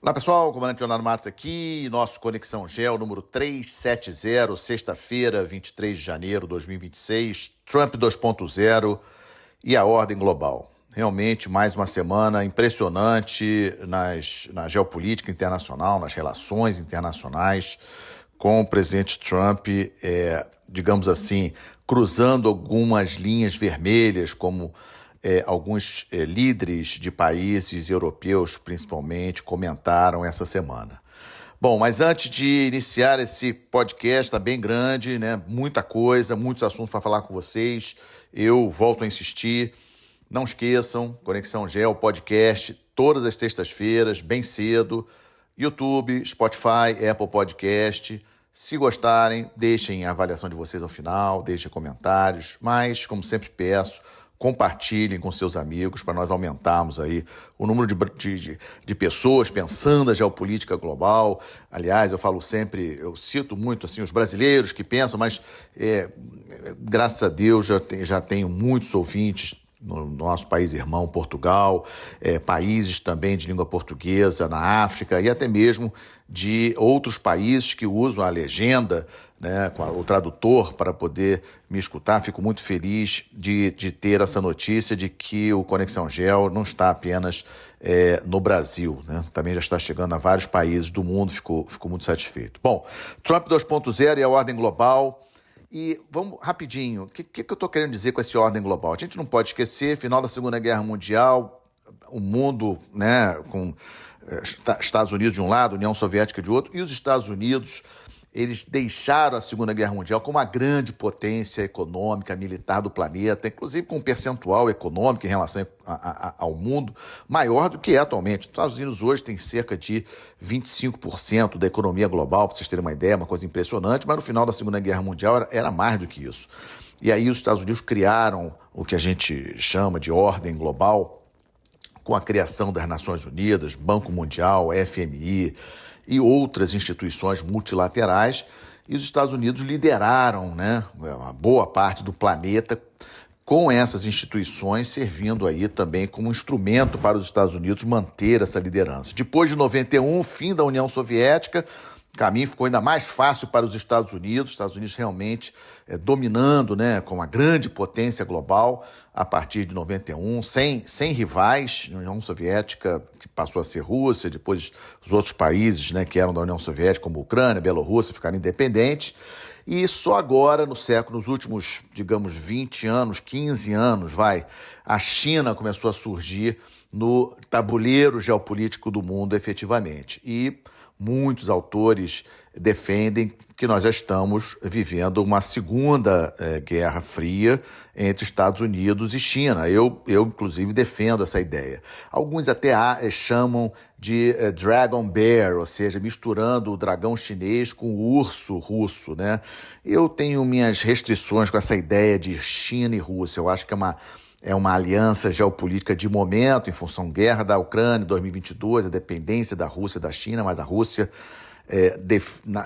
Olá pessoal, comandante Leonardo Matos aqui, nosso Conexão Gel número 370, sexta-feira, 23 de janeiro de 2026, Trump 2.0 e a ordem global. Realmente mais uma semana impressionante na geopolítica internacional, nas relações internacionais, com o presidente Trump, digamos assim, cruzando algumas linhas vermelhas, como alguns líderes de países europeus, principalmente, comentaram essa semana. Bom, mas antes de iniciar esse podcast, está bem grande, né? Muita coisa, muitos assuntos para falar com vocês. Eu volto a insistir. Não esqueçam, Conexão Gel, podcast, todas as sextas-feiras, bem cedo. YouTube, Spotify, Apple Podcast. Se gostarem, deixem a avaliação de vocês ao final, deixem comentários. Mas, como sempre peço, compartilhem com seus amigos para nós aumentarmos aí o número de pessoas pensando a geopolítica global. Aliás, eu falo sempre, eu cito muito assim os brasileiros que pensam, mas graças a Deus já tenho muitos ouvintes no nosso país irmão, Portugal, países também de língua portuguesa na África e até mesmo de outros países que usam a legenda, né, com o tradutor para poder me escutar. Fico muito feliz de ter essa notícia de que o Conexão Gel não está apenas no Brasil, né? Também já está chegando a vários países do mundo, fico muito satisfeito. Bom, Trump 2.0 e a ordem global. E vamos rapidinho, o que eu estou querendo dizer com essa ordem global? A gente não pode esquecer, final da Segunda Guerra Mundial, o mundo, né, com Estados Unidos de um lado, União Soviética de outro, e os Estados Unidos, eles deixaram a Segunda Guerra Mundial como uma grande potência econômica, militar do planeta, inclusive com um percentual econômico em relação ao mundo maior do que é atualmente. Os Estados Unidos hoje tem cerca de 25% da economia global, para vocês terem uma ideia, uma coisa impressionante, mas no final da Segunda Guerra Mundial era mais do que isso. E aí os Estados Unidos criaram o que a gente chama de ordem global, com a criação das Nações Unidas, Banco Mundial, FMI, e outras instituições multilaterais, e os Estados Unidos lideraram, né, uma boa parte do planeta com essas instituições servindo aí também como instrumento para os Estados Unidos manter essa liderança. Depois de 91, fim da União Soviética, o caminho ficou ainda mais fácil para os Estados Unidos realmente dominando, né, com uma grande potência global a partir de 91, sem rivais. A União Soviética, que passou a ser Rússia, depois os outros países, né, que eram da União Soviética, como Ucrânia, Bielorrússia, ficaram independentes. E só agora, nos últimos, digamos, 20 anos, 15 anos, a China começou a surgir no tabuleiro geopolítico do mundo efetivamente. E muitos autores defendem que nós já estamos vivendo uma segunda guerra fria entre Estados Unidos e China. Eu inclusive, defendo essa ideia. Alguns até chamam de Dragon Bear, ou seja, misturando o dragão chinês com o urso russo, né? Eu tenho minhas restrições com essa ideia de China e Rússia. Eu acho que é uma aliança geopolítica de momento, em função da guerra da Ucrânia, 2022, a dependência da Rússia e da China, mas a Rússia,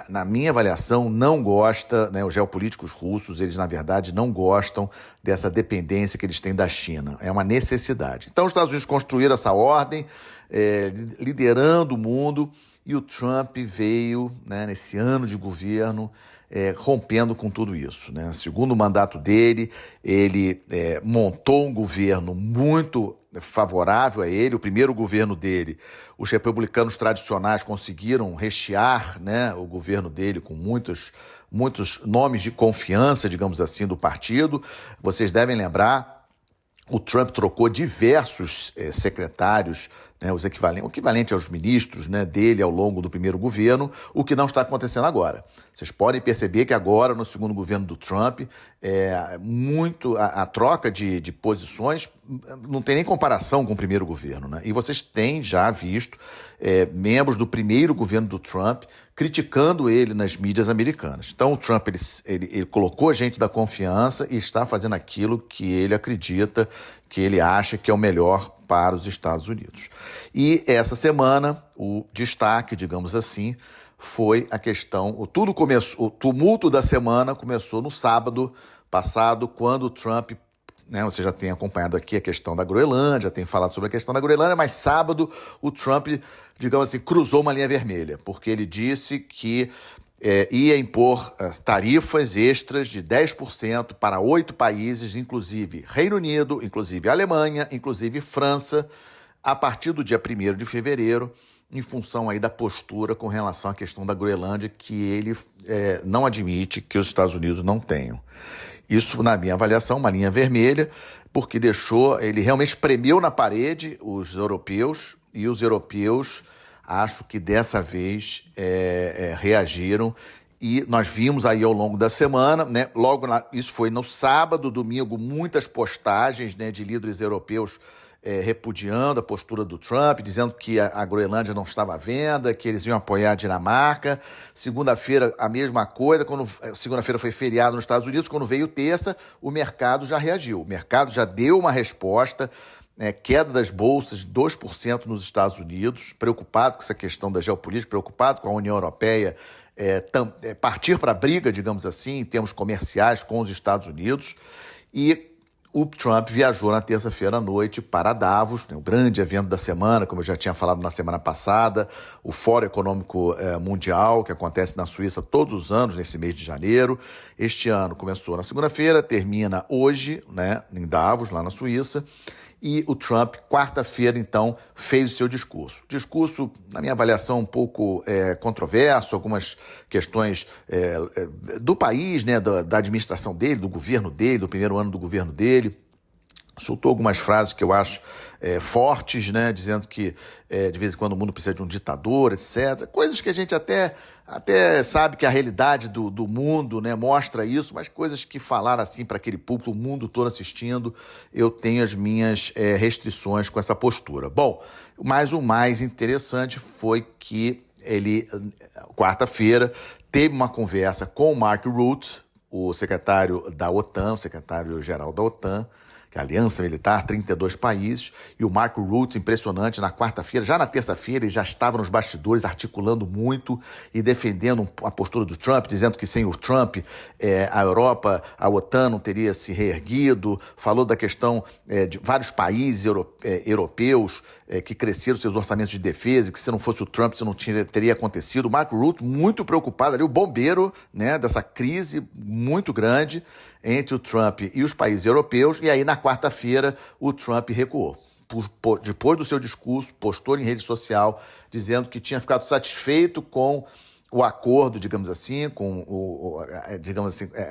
na minha avaliação, não gosta, né, os geopolíticos russos, eles na verdade não gostam dessa dependência que eles têm da China. É uma necessidade. Então os Estados Unidos construíram essa ordem, liderando o mundo, e o Trump veio, né, nesse ano de governo, rompendo com tudo isso, né? Segundo o mandato dele, ele montou um governo muito favorável a ele. O primeiro governo dele, os republicanos tradicionais conseguiram rechear, né, o governo dele com muitos nomes de confiança, digamos assim, do partido. Vocês devem lembrar, o Trump trocou diversos secretários, né, o equivalente aos ministros, né, dele ao longo do primeiro governo, o que não está acontecendo agora. Vocês podem perceber que agora, no segundo governo do Trump, a troca de posições não tem nem comparação com o primeiro governo, né? E vocês têm já visto membros do primeiro governo do Trump criticando ele nas mídias americanas. Então o Trump ele colocou gente da confiança e está fazendo aquilo que ele acredita, que ele acha que é o melhor para os Estados Unidos. E essa semana, o destaque, digamos assim, foi a questão, o tumulto da semana começou no sábado passado, quando o Trump né? Você já tem acompanhado aqui a questão da Groenlândia, tem falado sobre a questão da Groenlândia, mas sábado o Trump, digamos assim, cruzou uma linha vermelha, porque ele disse que ia impor tarifas extras de 10% para 8 países, inclusive Reino Unido, inclusive Alemanha, inclusive França, a partir do dia 1º de fevereiro, em função aí da postura com relação à questão da Groenlândia, que ele não admite que os Estados Unidos não tenham. Isso, na minha avaliação, uma linha vermelha, porque ele realmente espremeu na parede os europeus, e os europeus, acho que dessa vez, reagiram, e nós vimos aí ao longo da semana, né, isso foi no sábado, domingo, muitas postagens, né, de líderes europeus repudiando a postura do Trump, dizendo que a Groenlândia não estava à venda, que eles iam apoiar a Dinamarca. Segunda-feira, a mesma coisa. Segunda-feira foi feriado nos Estados Unidos. Quando veio terça, o mercado já reagiu. O mercado já deu uma resposta. Queda das bolsas, 2% nos Estados Unidos, preocupado com essa questão da geopolítica, preocupado com a União Europeia partir para a briga, digamos assim, em termos comerciais com os Estados Unidos. E o Trump viajou na terça-feira à noite para Davos, né, o grande evento da semana, como eu já tinha falado na semana passada, o Fórum Econômico Mundial, que acontece na Suíça todos os anos, nesse mês de janeiro. Este ano começou na segunda-feira, termina hoje, né, em Davos, lá na Suíça. E o Trump, quarta-feira, então, fez o seu discurso. Discurso, na minha avaliação, um pouco controverso, algumas questões do país, né, da administração dele, do governo dele, do primeiro ano do governo dele. Soltou algumas frases que eu acho fortes, né, dizendo que de vez em quando o mundo precisa de um ditador, etc. Coisas que a gente até sabe que a realidade do mundo, né, mostra isso, mas coisas que falaram assim para aquele público, o mundo todo assistindo, eu tenho as minhas restrições com essa postura. Bom, mas o mais interessante foi que ele, quarta-feira, teve uma conversa com o Mark Rutte, o secretário da OTAN, o secretário-geral da OTAN, que é a Aliança Militar, 32 países, e o Mark Rutte, impressionante, na quarta-feira, já na terça-feira, ele já estava nos bastidores articulando muito e defendendo a postura do Trump, dizendo que sem o Trump a Europa, a OTAN não teria se reerguido, falou da questão de vários países europeus que cresceram seus orçamentos de defesa, e que se não fosse o Trump isso não teria acontecido. O Mark Rutte muito preocupado ali, o bombeiro, né, dessa crise muito grande entre o Trump e os países europeus, e aí na quarta-feira o Trump recuou. Depois do seu discurso, postou em rede social, dizendo que tinha ficado satisfeito com o acordo, digamos assim, com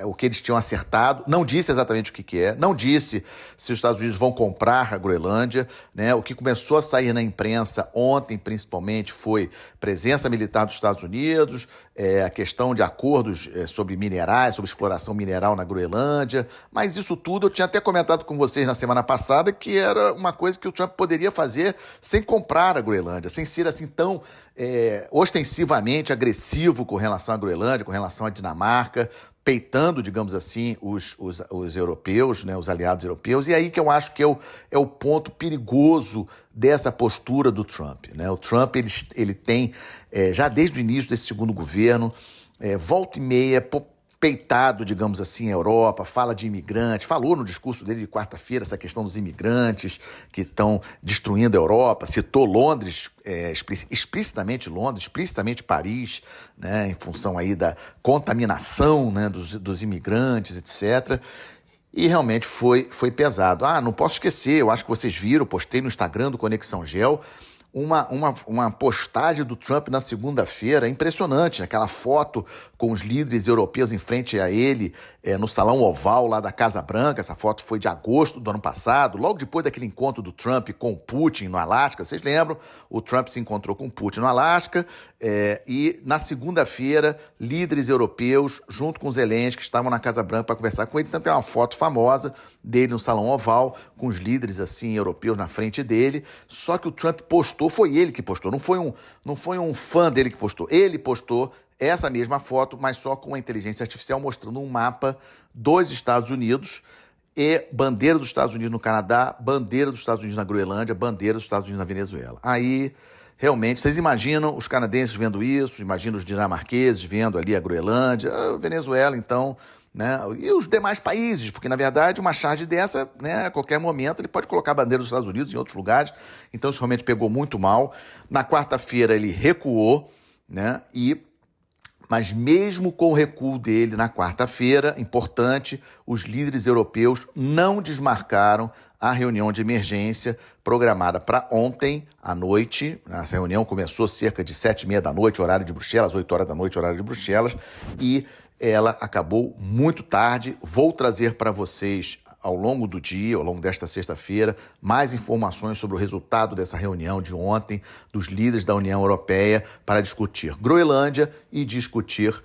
o que eles tinham acertado. Não disse exatamente o que é, não disse se os Estados Unidos vão comprar a Groenlândia, né? O que começou a sair na imprensa ontem, principalmente, foi presença militar dos Estados Unidos, a questão de acordos sobre minerais, sobre exploração mineral na Groenlândia, mas isso tudo eu tinha até comentado com vocês na semana passada que era uma coisa que o Trump poderia fazer sem comprar a Groenlândia, sem ser assim tão ostensivamente agressivo com relação à Groenlândia, com relação à Dinamarca, peitando, digamos assim, os europeus, né, os aliados europeus. E aí que eu acho que é o ponto perigoso dessa postura do Trump, né? O Trump ele tem, já desde o início desse segundo governo, volta e meia, peitado, digamos assim, a Europa, fala de imigrantes, falou no discurso dele de quarta-feira essa questão dos imigrantes que estão destruindo a Europa, citou Londres, explicitamente Londres, explicitamente Paris, né, em função aí da contaminação, né, dos imigrantes, etc., e realmente foi pesado. Não posso esquecer, eu acho que vocês viram, postei no Instagram do Conexão Gel, uma postagem do Trump na segunda-feira, impressionante, aquela foto com os líderes europeus em frente a ele, no Salão Oval lá da Casa Branca. Essa foto foi de agosto do ano passado, logo depois daquele encontro do Trump com o Putin no Alasca. Vocês lembram? O Trump se encontrou com o Putin no Alasca, e na segunda-feira, líderes europeus, junto com os Zelensky, que estavam na Casa Branca para conversar com ele. Então tem uma foto famosa dele no Salão Oval, com os líderes assim europeus na frente dele. Só que o Trump postou, foi ele que postou, não foi um fã dele que postou. Ele postou essa mesma foto, mas só com a inteligência artificial, mostrando um mapa dos Estados Unidos e bandeira dos Estados Unidos no Canadá, bandeira dos Estados Unidos na Groenlândia, bandeira dos Estados Unidos na Venezuela. Aí, realmente, vocês imaginam os canadenses vendo isso, imaginam os dinamarqueses vendo ali a Groenlândia, a Venezuela, então, né, e os demais países, porque, na verdade, uma charge dessa, né, a qualquer momento, ele pode colocar a bandeira dos Estados Unidos em outros lugares, então isso realmente pegou muito mal. Na quarta-feira ele recuou, né, mas mesmo com o recuo dele na quarta-feira, importante, os líderes europeus não desmarcaram a reunião de emergência programada para ontem à noite. Essa reunião começou cerca de 7h30 da noite, horário de Bruxelas, 8 horas da noite, horário de Bruxelas, e ela acabou muito tarde. Vou trazer para vocês ao longo do dia, ao longo desta sexta-feira, mais informações sobre o resultado dessa reunião de ontem dos líderes da União Europeia para discutir Groenlândia e discutir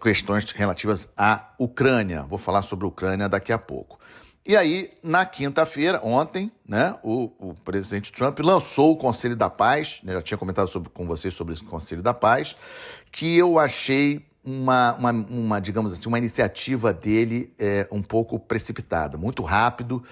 questões relativas à Ucrânia. Vou falar sobre a Ucrânia daqui a pouco. E aí, na quinta-feira, ontem, né, o presidente Trump lançou o Conselho da Paz, né, já tinha comentado com vocês sobre esse Conselho da Paz, que eu achei digamos assim, uma iniciativa dele um pouco precipitada, muito rápido,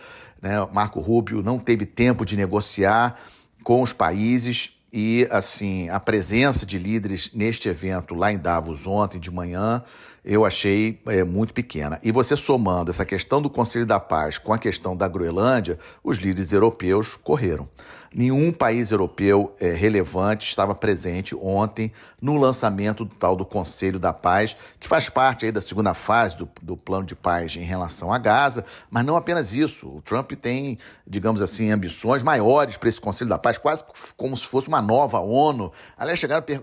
né? Marco Rubio não teve tempo de negociar com os países e, assim, a presença de líderes neste evento lá em Davos ontem de manhã, eu achei muito pequena. E você somando essa questão do Conselho da Paz com a questão da Groenlândia, os líderes europeus correram. Nenhum país europeu relevante estava presente ontem no lançamento do tal do Conselho da Paz, que faz parte aí da segunda fase do plano de paz em relação a Gaza, mas não apenas isso. O Trump tem, digamos assim, ambições maiores para esse Conselho da Paz, quase como se fosse uma nova ONU. Aliás,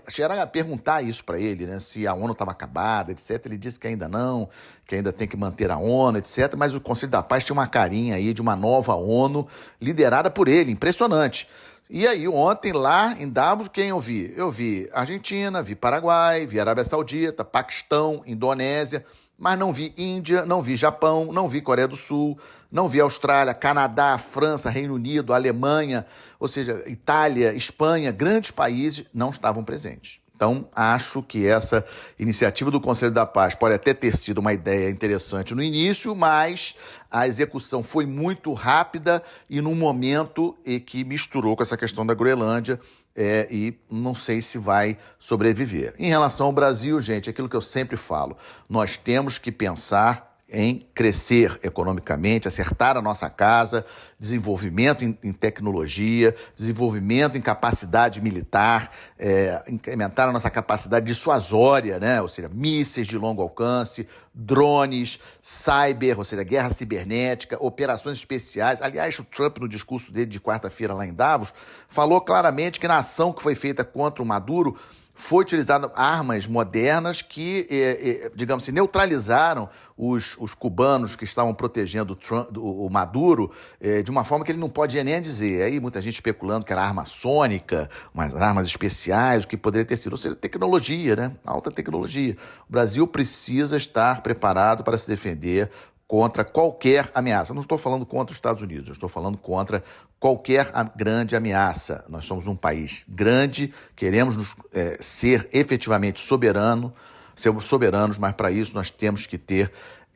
chegaram a perguntar isso para ele, né, se a ONU estava acabada, etc. Ele disse que ainda não, que ainda tem que manter a ONU, etc. Mas o Conselho da Paz tinha uma carinha aí de uma nova ONU liderada por ele, impressionante. E aí ontem lá em Davos, quem eu vi? Eu vi Argentina, vi Paraguai, vi Arábia Saudita, Paquistão, Indonésia, mas não vi Índia, não vi Japão, não vi Coreia do Sul, não vi Austrália, Canadá, França, Reino Unido, Alemanha, ou seja, Itália, Espanha, grandes países não estavam presentes. Então, acho que essa iniciativa do Conselho da Paz pode até ter sido uma ideia interessante no início, mas a execução foi muito rápida e num momento que misturou com essa questão da Groenlândia e não sei se vai sobreviver. Em relação ao Brasil, gente, aquilo que eu sempre falo, nós temos que pensar em crescer economicamente, acertar a nossa casa, desenvolvimento em tecnologia, desenvolvimento em capacidade militar, incrementar a nossa capacidade dissuasória, né? Ou seja, mísseis de longo alcance, drones, cyber, ou seja, guerra cibernética, operações especiais. Aliás, o Trump, no discurso dele de quarta-feira lá em Davos, falou claramente que na ação que foi feita contra o Maduro, foi utilizado armas modernas que, digamos assim, neutralizaram os cubanos que estavam protegendo o Maduro de uma forma que ele não podia nem dizer. Aí muita gente especulando que era arma sônica, umas armas especiais, o que poderia ter sido. Ou seja, tecnologia, né? Alta tecnologia. O Brasil precisa estar preparado para se defender contra qualquer ameaça. Eu não estou falando contra os Estados Unidos, eu estou falando contra qualquer grande ameaça. Nós somos um país grande, queremos ser efetivamente soberanos, mas para isso nós temos que ter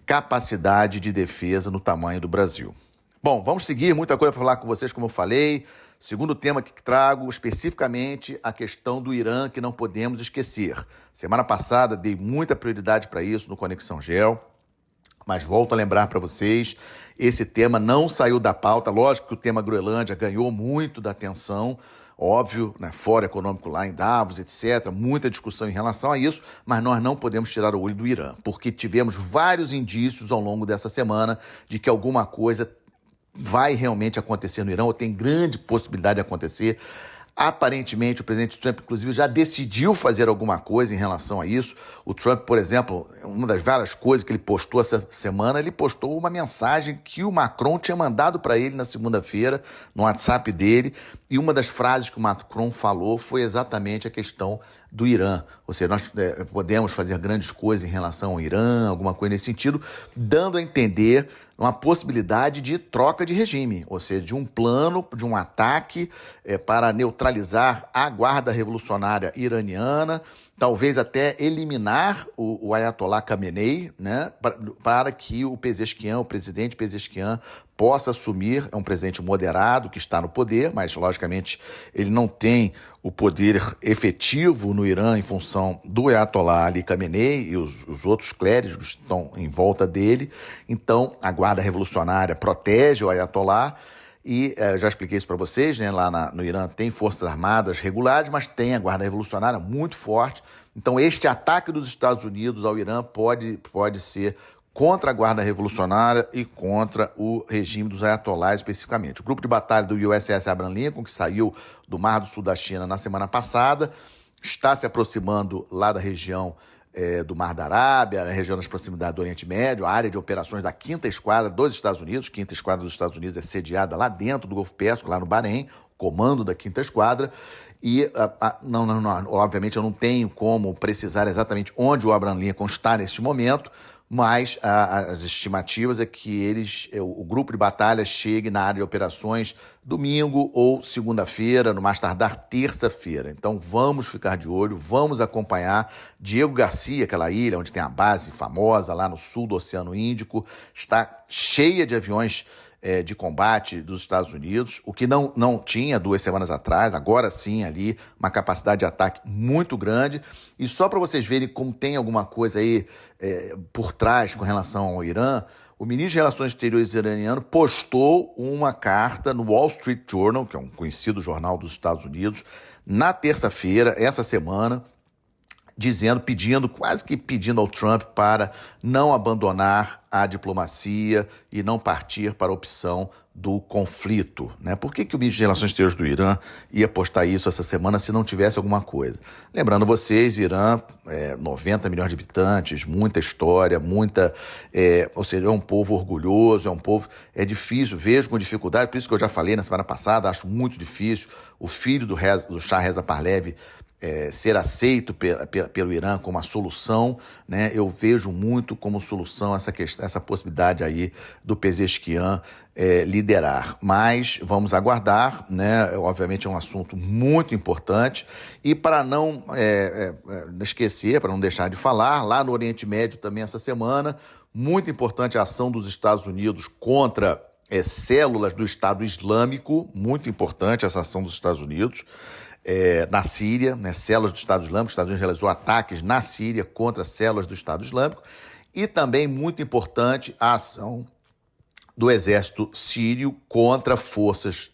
capacidade de defesa no tamanho do Brasil. Bom, vamos seguir, muita coisa para falar com vocês, como eu falei. Segundo tema que trago, especificamente a questão do Irã, que não podemos esquecer. Semana passada dei muita prioridade para isso no Conexão Gel. Mas volto a lembrar para vocês, esse tema não saiu da pauta. Lógico que o tema Groenlândia ganhou muito da atenção, óbvio, né, Fórum Econômico lá em Davos, etc. Muita discussão em relação a isso, mas nós não podemos tirar o olho do Irã, porque tivemos vários indícios ao longo dessa semana de que alguma coisa vai realmente acontecer no Irã, ou tem grande possibilidade de acontecer. Aparentemente, o presidente Trump, inclusive, já decidiu fazer alguma coisa em relação a isso. O Trump, por exemplo, uma das várias coisas que ele postou essa semana, ele postou uma mensagem que o Macron tinha mandado para ele na segunda-feira, no WhatsApp dele, e uma das frases que o Macron falou foi exatamente a questão do Irã. Ou seja, nós podemos fazer grandes coisas em relação ao Irã, alguma coisa nesse sentido, dando a entender uma possibilidade de troca de regime, ou seja, de um plano, de um ataque para neutralizar a Guarda Revolucionária Iraniana, talvez até eliminar o Ayatollah Khamenei, né, para que o presidente Pezeshkian, possa assumir. É um presidente moderado que está no poder, mas, logicamente, ele não tem o poder efetivo no Irã em função do Ayatollah Ali Khamenei e os outros clérigos que estão em volta dele. Então, a Guarda Revolucionária protege o Ayatollah e já expliquei isso para vocês, né? Lá no Irã tem forças armadas regulares, mas tem a Guarda Revolucionária muito forte. Então, este ataque dos Estados Unidos ao Irã pode ser contra a Guarda Revolucionária e contra o regime dos Ayatollahs especificamente. O grupo de batalha do USS Abraham Lincoln, que saiu do Mar do Sul da China na semana passada, está se aproximando lá da região do Mar da Arábia, na região das proximidades do Oriente Médio, a área de operações da 5ª Esquadra dos Estados Unidos. A 5ª Esquadra dos Estados Unidos é sediada lá dentro do Golfo Pérsico, lá no Bahrein, comando da 5ª Esquadra. E, obviamente, eu não tenho como precisar exatamente onde o Abraham Lincoln está neste momento, mas as estimativas é que o grupo de batalha chegue na área de operações domingo ou segunda-feira, no mais tardar terça-feira. Então vamos ficar de olho, vamos acompanhar. Diego Garcia, aquela ilha onde tem a base famosa lá no sul do Oceano Índico, está cheia de aviões de combate dos Estados Unidos, o que não tinha 2 semanas atrás. Agora sim ali uma capacidade de ataque muito grande. E só para vocês verem como tem alguma coisa aí por trás com relação ao Irã, o ministro de Relações Exteriores iraniano postou uma carta no Wall Street Journal, que é um conhecido jornal dos Estados Unidos, na terça-feira, essa semana, quase que pedindo ao Trump para não abandonar a diplomacia e não partir para a opção do conflito, né? Por que o ministro de Relações Exteriores do Irã ia postar isso essa semana se não tivesse alguma coisa? Lembrando vocês, Irã, 90 milhões de habitantes, muita história, ou seja, é um povo orgulhoso, é difícil, vejo com dificuldade, por isso que eu já falei na semana passada, acho muito difícil o filho do Shah Reza Pahlavi ser aceito pelo Irã como uma solução, né? Eu vejo muito como solução essa possibilidade aí do Pezeshkian liderar. Mas vamos aguardar, né? Obviamente é um assunto muito importante. E para não esquecer, para não deixar de falar, lá no Oriente Médio também essa semana, muito importante a ação dos Estados Unidos contra células do Estado Islâmico, muito importante essa ação dos Estados Unidos. Na Síria, né, células do Estado Islâmico. Os Estados Unidos realizou ataques na Síria contra células do Estado Islâmico. E também muito importante a ação do exército sírio contra forças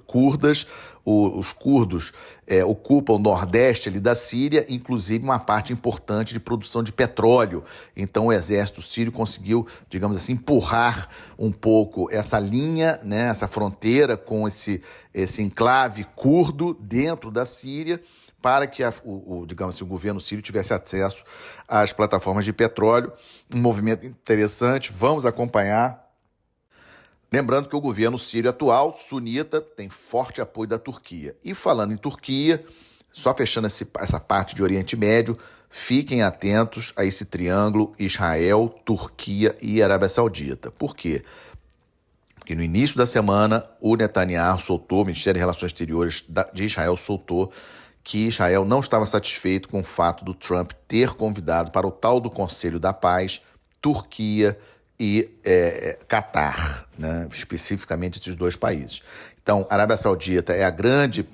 curdas. Os curdos ocupam o nordeste ali da Síria, inclusive uma parte importante de produção de petróleo. Então o exército sírio conseguiu, digamos assim, empurrar um pouco essa linha, né, essa fronteira com esse enclave curdo dentro da Síria, para que digamos assim, o governo sírio tivesse acesso às plataformas de petróleo. Um movimento interessante, vamos acompanhar. Lembrando que o governo sírio atual, sunita, tem forte apoio da Turquia. E falando em Turquia, só fechando essa parte de Oriente Médio, fiquem atentos a esse triângulo Israel, Turquia e Arábia Saudita. Por quê? Porque no início da semana, o Netanyahu o Ministério de Relações Exteriores de Israel soltou que Israel não estava satisfeito com o fato do Trump ter convidado para o tal do Conselho da Paz Turquia e Catar, né? Especificamente esses 2 países. Então, a Arábia Saudita é grande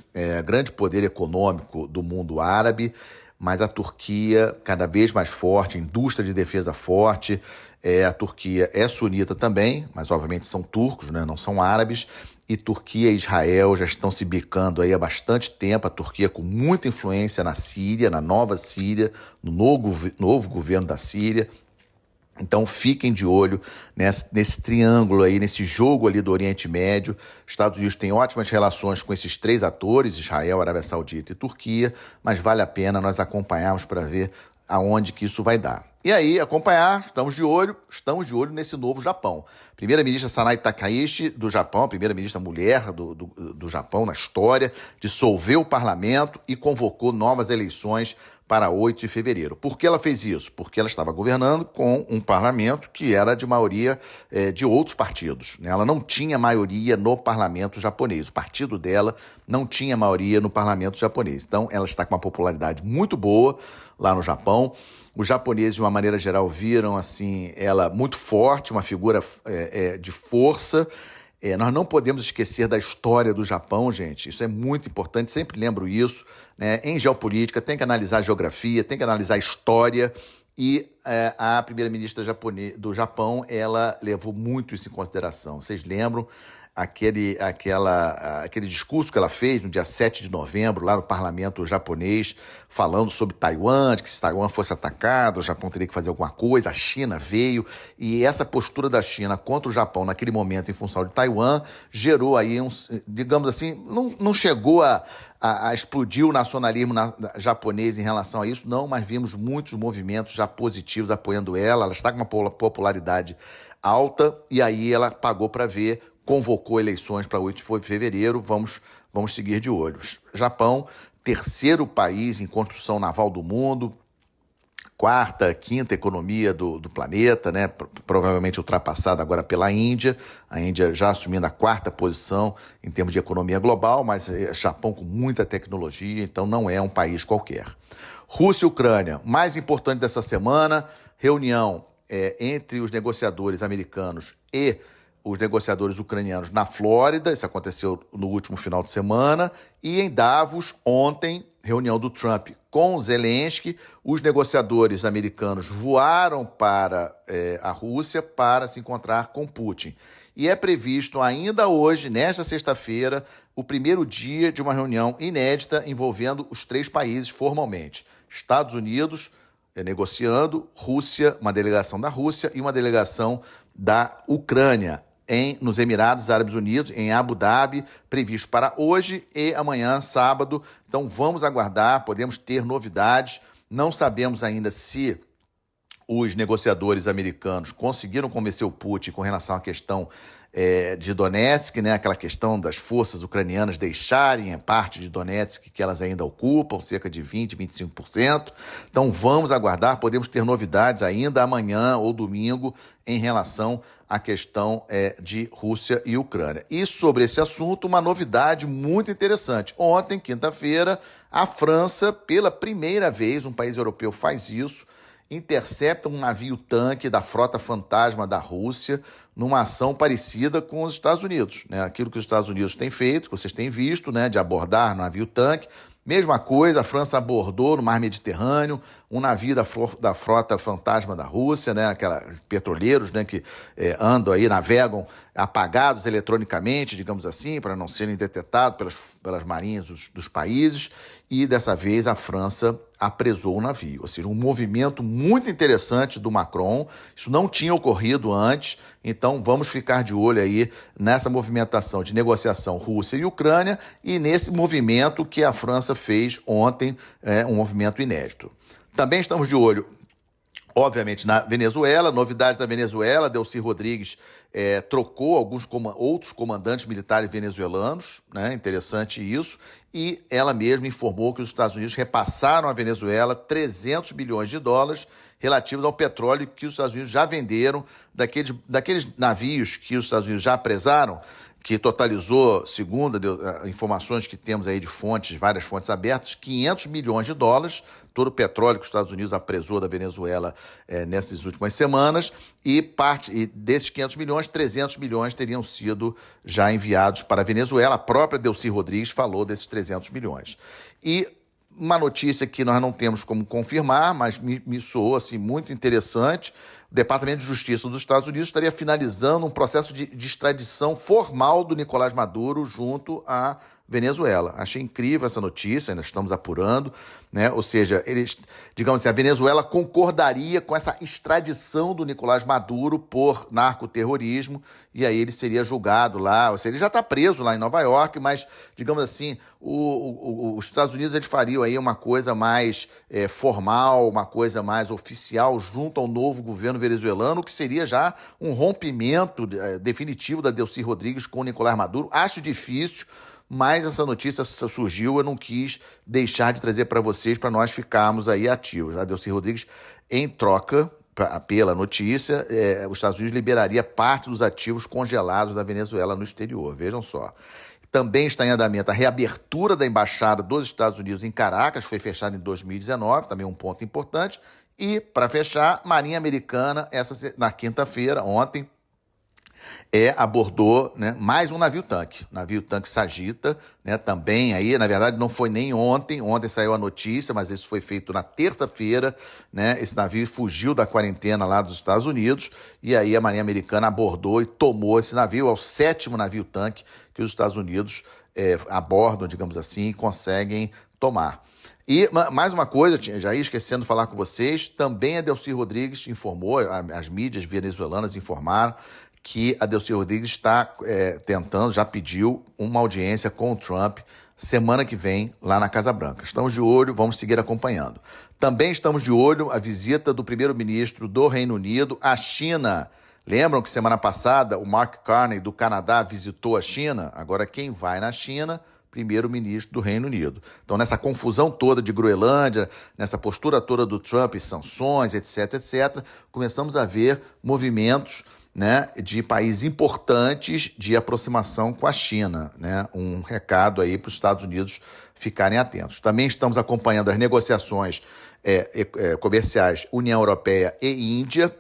poder econômico do mundo árabe, mas a Turquia cada vez mais forte, indústria de defesa forte. A Turquia é sunita também, mas obviamente são turcos, né? Não são árabes. E Turquia e Israel já estão se bicando aí há bastante tempo. A Turquia com muita influência na Síria, na nova Síria, no novo governo da Síria. Então fiquem de olho nesse triângulo aí, nesse jogo ali do Oriente Médio. Estados Unidos tem ótimas relações com esses 3 atores, Israel, Arábia Saudita e Turquia, mas vale a pena nós acompanharmos para ver aonde que isso vai dar. E aí, estamos de olho nesse novo Japão. Primeira-ministra Sanai Takaichi, do Japão, a primeira-ministra mulher do Japão na história, dissolveu o parlamento e convocou novas eleições para 8 de fevereiro. Por que ela fez isso? Porque ela estava governando com um parlamento que era de maioria de outros partidos, né? Ela não tinha maioria no parlamento japonês. O partido dela não tinha maioria no parlamento japonês. Então, ela está com uma popularidade muito boa lá no Japão. Os japoneses, de uma maneira geral, viram assim ela muito forte, uma figura de força. Nós não podemos esquecer da história do Japão, gente. Isso é muito importante, sempre lembro isso, né? Em geopolítica, tem que analisar a geografia, tem que analisar a história. E a primeira-ministra do Japão, ela levou muito isso em consideração. Vocês lembram aquele discurso que ela fez no dia 7 de novembro, lá no parlamento japonês, falando sobre Taiwan, de que se Taiwan fosse atacado, o Japão teria que fazer alguma coisa, a China veio, e essa postura da China contra o Japão naquele momento em função de Taiwan gerou aí, digamos assim, não chegou a explodir o nacionalismo japonês em relação a isso, não, mas vimos muitos movimentos já positivos apoiando ela está com uma popularidade alta, e aí ela pagou para ver, convocou eleições para 8 de fevereiro, vamos seguir de olho. Japão, terceiro país em construção naval do mundo, quarta, quinta economia do planeta, né? Provavelmente ultrapassada agora pela Índia, a Índia já assumindo a quarta posição em termos de economia global, mas Japão com muita tecnologia, então não é um país qualquer. Rússia e Ucrânia, mais importante dessa semana, reunião entre os negociadores americanos e os negociadores ucranianos na Flórida, isso aconteceu no último final de semana, e em Davos, ontem, reunião do Trump com Zelensky, os negociadores americanos voaram para a Rússia para se encontrar com Putin. E é previsto ainda hoje, nesta sexta-feira, o primeiro dia de uma reunião inédita envolvendo os três países formalmente. Estados Unidos negociando, Rússia, uma delegação da Rússia e uma delegação da Ucrânia, nos Emirados Árabes Unidos, em Abu Dhabi, previsto para hoje e amanhã, sábado. Então vamos aguardar, podemos ter novidades. Não sabemos ainda se os negociadores americanos conseguiram convencer o Putin com relação à questão de Donetsk, né? Aquela questão das forças ucranianas deixarem a parte de Donetsk que elas ainda ocupam, cerca de 20%, 25%. Então vamos aguardar, podemos ter novidades ainda amanhã ou domingo em relação à questão de Rússia e Ucrânia. E sobre esse assunto, uma novidade muito interessante. Ontem, quinta-feira, a França, pela primeira vez, um país europeu faz isso, intercepta um navio-tanque da frota fantasma da Rússia numa ação parecida com os Estados Unidos, né? Aquilo que os Estados Unidos têm feito, que vocês têm visto, né? De abordar navio-tanque. Mesma coisa, a França abordou no Mar Mediterrâneo um navio da frota fantasma da Rússia, né? Aqueles petroleiros, né? Que andam aí, navegam apagados eletronicamente, digamos assim, para não serem detectados pelas marinhas dos países. E dessa vez a França apresou o navio, ou seja, um movimento muito interessante do Macron. Isso não tinha ocorrido antes, então vamos ficar de olho aí nessa movimentação de negociação Rússia e Ucrânia e nesse movimento que a França fez ontem, um movimento inédito. Também estamos de olho, obviamente, na Venezuela. Novidades da Venezuela, Delcy Rodrigues trocou outros comandantes militares venezuelanos, né? Interessante isso, e ela mesma informou que os Estados Unidos repassaram à Venezuela 300 bilhões de dólares relativos ao petróleo que os Estados Unidos já venderam, daqueles navios que os Estados Unidos já apresaram, que totalizou, segundo informações que temos aí de várias fontes abertas, 500 milhões de dólares, todo o petróleo que os Estados Unidos apresou da Venezuela nessas últimas semanas, e desses 500 milhões, 300 milhões teriam sido já enviados para a Venezuela. A própria Delcy Rodrigues falou desses 300 milhões. E uma notícia que nós não temos como confirmar, mas me soou assim, muito interessante. O Departamento de Justiça dos Estados Unidos estaria finalizando um processo de extradição formal do Nicolás Maduro junto à Venezuela. Achei incrível essa notícia, ainda estamos apurando, né? Ou seja, digamos assim, a Venezuela concordaria com essa extradição do Nicolás Maduro por narcoterrorismo, e aí ele seria julgado lá, ou seja, ele já está preso lá em Nova York, mas, digamos assim, os Estados Unidos eles fariam aí uma coisa mais formal, uma coisa mais oficial junto ao novo governo venezuelano, que seria já um rompimento definitivo da Delcy Rodrigues com o Nicolás Maduro. Acho difícil. mas essa notícia surgiu, eu não quis deixar de trazer para vocês, para nós ficarmos aí ativos. A Delcy Rodrigues, em troca pela notícia, os Estados Unidos liberaria parte dos ativos congelados da Venezuela no exterior, vejam só. Também está em andamento a reabertura da Embaixada dos Estados Unidos em Caracas, foi fechada em 2019, também um ponto importante. E, para fechar, Marinha Americana, na quinta-feira, ontem, abordou, né, mais um navio-tanque Sagita, né, também aí, na verdade, não foi nem ontem saiu a notícia, mas isso foi feito na terça-feira, né, esse navio fugiu da quarentena lá dos Estados Unidos, e aí a Marinha Americana abordou e tomou esse navio, é o 7º navio-tanque que os Estados Unidos abordam, digamos assim, e conseguem tomar. E mais uma coisa, já ia esquecendo de falar com vocês, também a Delcy Rodrigues informou, as mídias venezuelanas informaram que a Delcy Rodrigues está tentando, já pediu uma audiência com o Trump semana que vem lá na Casa Branca. Estamos de olho, vamos seguir acompanhando. Também estamos de olho a visita do primeiro-ministro do Reino Unido à China. Lembram que semana passada o Mark Carney do Canadá visitou a China? Agora quem vai na China? Primeiro-ministro do Reino Unido. Então, nessa confusão toda de Groenlândia, nessa postura toda do Trump, sanções, etc., começamos a ver movimentos, né, de países importantes de aproximação com a China, né? Um recado aí para os Estados Unidos ficarem atentos. Também estamos acompanhando as negociações comerciais União Europeia e Índia,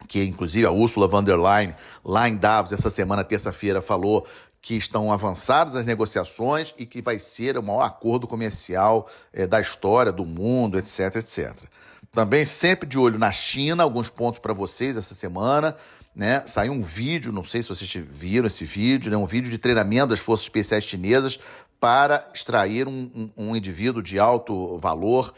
que inclusive a Ursula von der Leyen, lá em Davos, essa semana, terça-feira, falou que estão avançadas as negociações e que vai ser o maior acordo comercial da história, do mundo, etc. Também sempre de olho na China, alguns pontos para vocês essa semana, né? Saiu um vídeo, não sei se vocês viram esse vídeo, né? Um vídeo de treinamento das Forças Especiais Chinesas para extrair um indivíduo de alto valor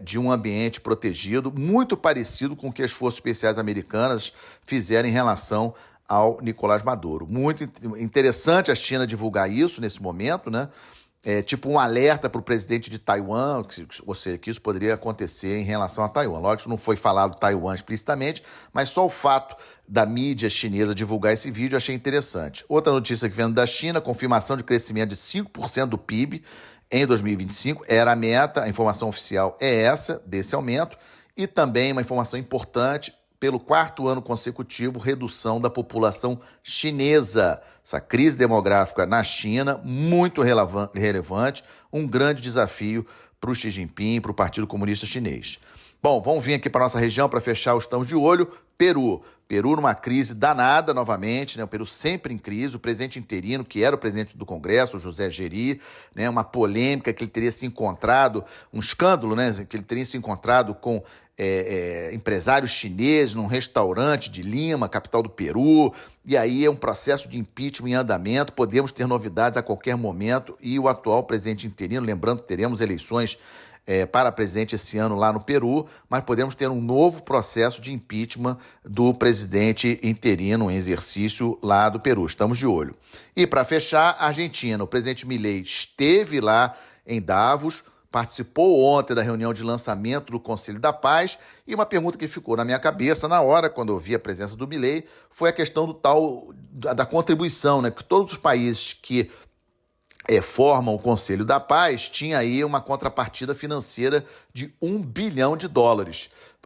de um ambiente protegido, muito parecido com o que as Forças Especiais Americanas fizeram em relação ao Nicolás Maduro. Muito interessante a China divulgar isso nesse momento, né? Tipo um alerta para o presidente de Taiwan, ou seja, que isso poderia acontecer em relação a Taiwan. Lógico, não foi falado Taiwan explicitamente, mas só o fato da mídia chinesa divulgar esse vídeo eu achei interessante. Outra notícia que vem da China, confirmação de crescimento de 5% do PIB em 2025, era a meta, a informação oficial é essa, desse aumento, e também uma informação importante, pelo 4º ano consecutivo, redução da população chinesa. Essa crise demográfica na China, muito relevante, um grande desafio para o Xi Jinping, para o Partido Comunista Chinês. Bom, vamos vir aqui para a nossa região para fechar os estamos de olho. Peru numa crise danada novamente, né? O Peru sempre em crise, o presidente interino, que era o presidente do Congresso, o José Geri, né? Uma polêmica que ele teria se encontrado, um escândalo, né? Que ele teria se encontrado com empresários chineses num restaurante de Lima, capital do Peru, e aí é um processo de impeachment em andamento, podemos ter novidades a qualquer momento, e o atual presidente interino, lembrando que teremos eleições para presidente esse ano lá no Peru, mas podemos ter um novo processo de impeachment do presidente interino em exercício lá do Peru. Estamos de olho. E para fechar, a Argentina. O presidente Milei esteve lá em Davos, participou ontem da reunião de lançamento do Conselho da Paz, e uma pergunta que ficou na minha cabeça na hora, quando eu vi a presença do Milei, foi a questão da contribuição, né? Que todos os países que formam o Conselho da Paz, tinha aí uma contrapartida financeira de US$ 1 bilhão.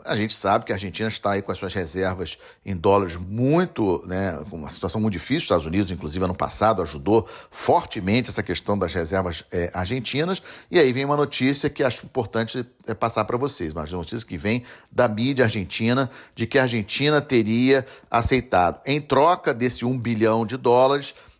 A gente sabe que a Argentina está aí com as suas reservas em dólares muito, né, com uma situação muito difícil. Os Estados Unidos, inclusive, ano passado, ajudou fortemente essa questão das reservas argentinas. E aí vem uma notícia que acho importante passar para vocês, uma notícia que vem da mídia argentina, de que a Argentina teria aceitado, em troca desse US$ 1 bilhão,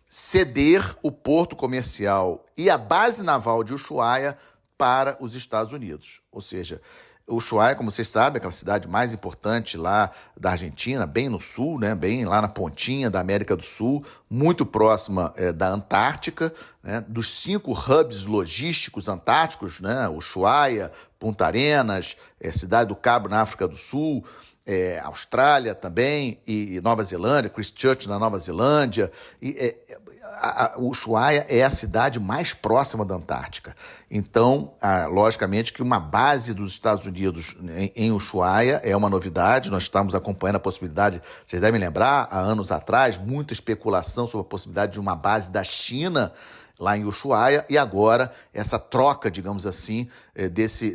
ceder o porto comercial e a base naval de Ushuaia para os Estados Unidos. Ou seja, Ushuaia, como vocês sabem, é aquela cidade mais importante lá da Argentina, bem no sul, né, bem lá na pontinha da América do Sul, muito próxima da Antártica, né, dos 5 hubs logísticos antárticos, né, Ushuaia, Punta Arenas, Cidade do Cabo na África do Sul, Austrália também, e Nova Zelândia, Christchurch na Nova Zelândia. Ushuaia é a cidade mais próxima da Antártica. Então, logicamente que uma base dos Estados Unidos em Ushuaia é uma novidade. Nós estamos acompanhando a possibilidade, vocês devem lembrar, há anos atrás, muita especulação sobre a possibilidade de uma base da China lá em Ushuaia, e agora essa troca, digamos assim,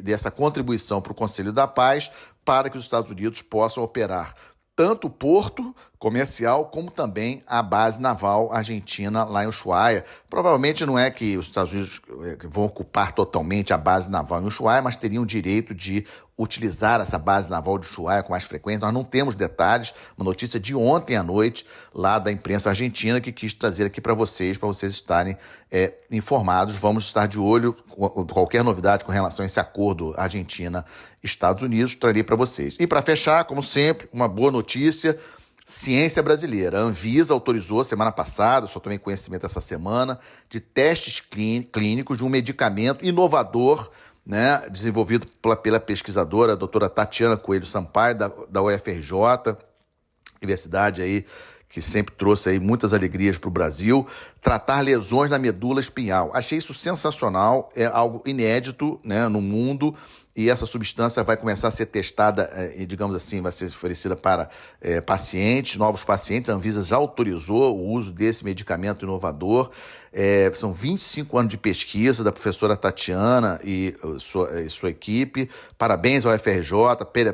dessa contribuição para o Conselho da Paz para que os Estados Unidos possam operar tanto o porto comercial como também a base naval argentina lá em Ushuaia. Provavelmente não é que os Estados Unidos vão ocupar totalmente a base naval em Ushuaia, mas teriam o direito de utilizar essa base naval de Ushuaia com mais frequência. Nós não temos detalhes, uma notícia de ontem à noite lá da imprensa argentina que quis trazer aqui para vocês estarem informados. Vamos estar de olho com qualquer novidade com relação a esse acordo Argentina-Estados Unidos, trarei para vocês. E para fechar, como sempre, uma boa notícia: ciência brasileira. A Anvisa autorizou semana passada, só tomei conhecimento essa semana, de testes clínicos de um medicamento inovador, né, desenvolvido pela pesquisadora a doutora Tatiana Coelho Sampaio, da UFRJ, universidade aí que sempre trouxe aí muitas alegrias para o Brasil, tratar lesões na medula espinhal. Achei isso sensacional, é algo inédito, né, no mundo, e essa substância vai começar a ser testada, digamos assim, vai ser oferecida para pacientes, novos pacientes. A Anvisa já autorizou o uso desse medicamento inovador. São 25 anos de pesquisa da professora Tatiana e sua equipe. Parabéns ao FRJ,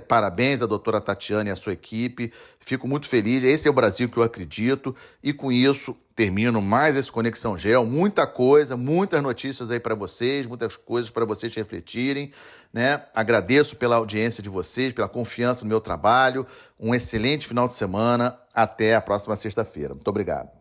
parabéns à doutora Tatiana e à sua equipe. Fico muito feliz, esse é o Brasil que eu acredito, e com isso termino mais esse Conexão Gel. Muita coisa, muitas notícias aí para vocês, muitas coisas para vocês refletirem, né? Agradeço pela audiência de vocês, pela confiança no meu trabalho. Um excelente final de semana. Até a próxima sexta-feira. Muito obrigado.